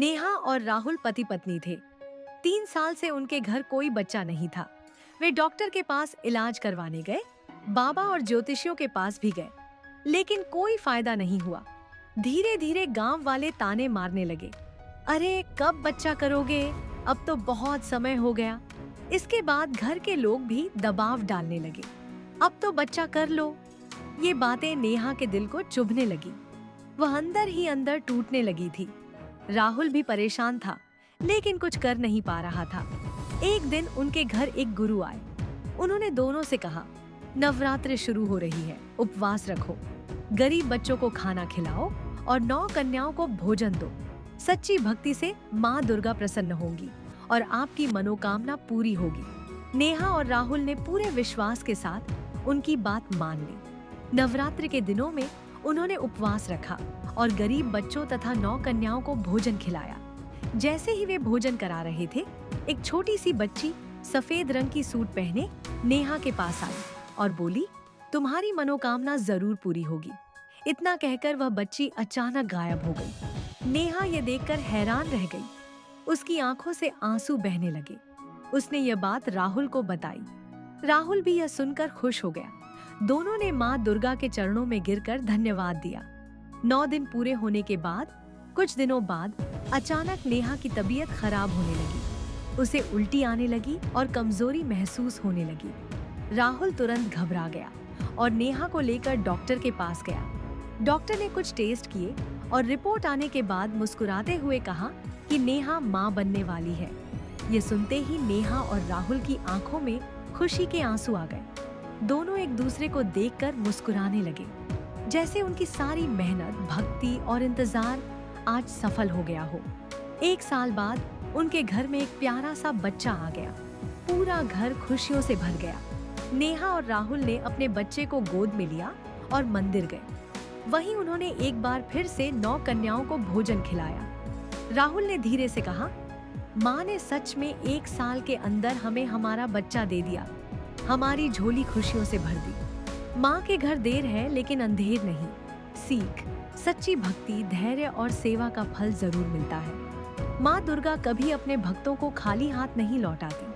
नेहा और राहुल पति पत्नी थे। 3 साल से उनके घर कोई बच्चा नहीं था। वे डॉक्टर के पास इलाज करवाने गए, बाबा और ज्योतिषियों के पास भी गए, लेकिन कोई फायदा नहीं हुआ। धीरे धीरे गांव वाले ताने मारने लगे। अरे कब बच्चा करोगे? अब तो बहुत समय हो गया। इसके बाद घर के लोग भी दबाव डालने लगे। अब तो बच्चा कर लो। ये बातें नेहा के दिल को चुभने लगी। वह अंदर ही अंदर टूटने लगी थी। राहुल भी परेशान था, लेकिन कुछ कर नहीं पा रहा था। एक दिन उनके घर एक गुरु आए। उन्होंने दोनों से कहा, नवरात्रि शुरू हो रही है, उपवास रखो, गरीब बच्चों को खाना खिलाओ और 9 कन्याओं को भोजन दो। सच्ची भक्ति से माँ दुर्गा प्रसन्न होंगी और आपकी मनोकामना पूरी होगी। नेहा और राहुल ने पूरे विश्वास के साथ उनकी बात मान ली। नवरात्रि के दिनों में उन्होंने उपवास रखा और गरीब बच्चों तथा 9 कन्याओं को भोजन खिलाया। जैसे ही वे भोजन करा रहे थे, एक छोटी सी बच्ची सफेद रंग की सूट पहने नेहा के पास आई और बोली, तुम्हारी मनोकामना जरूर पूरी होगी। इतना कहकर वह बच्ची अचानक गायब हो गई। नेहा ये देखकर हैरान रह गई। उसकी आंखों से आंसू बहने लगे। उसने यह बात राहुल को बताई। राहुल भी यह सुनकर खुश हो गया। दोनों ने माँ दुर्गा के चरणों में गिरकर धन्यवाद दिया। 9 दिन पूरे होने के बाद कुछ दिनों बाद अचानक नेहा की तबीयत खराब होने लगी। उसे उल्टी आने लगी और कमजोरी महसूस होने लगी। राहुल तुरंत घबरा गया और नेहा को लेकर डॉक्टर के पास गया। डॉक्टर ने कुछ टेस्ट किए और रिपोर्ट आने के बाद मुस्कुराते हुए कहा कि नेहा माँ बनने वाली है। ये सुनते ही नेहा और राहुल की आंखों में खुशी के आंसू आ गए। दोनों एक दूसरे को देखकर मुस्कुराने लगे, जैसे उनकी सारी मेहनत, भक्ति और इंतजार आज सफल हो गया हो। 1 साल बाद उनके घर में एक प्यारा सा बच्चा आ गया। पूरा घर खुशियों से भर गया। नेहा और राहुल ने अपने बच्चे को गोद में लिया और मंदिर गए। वहीं उन्होंने एक बार फिर से 9 कन्याओं को भोजन खिलाया। राहुल ने धीरे से कहा, माँ ने सच में 1 साल के अंदर हमें हमारा बच्चा दे दिया। हमारी झोली खुशियों से भर दी। माँ के घर देर है लेकिन अंधेर नहीं। सीख, सच्ची भक्ति, धैर्य और सेवा का फल जरूर मिलता है। माँ दुर्गा कभी अपने भक्तों को खाली हाथ नहीं लौटाती।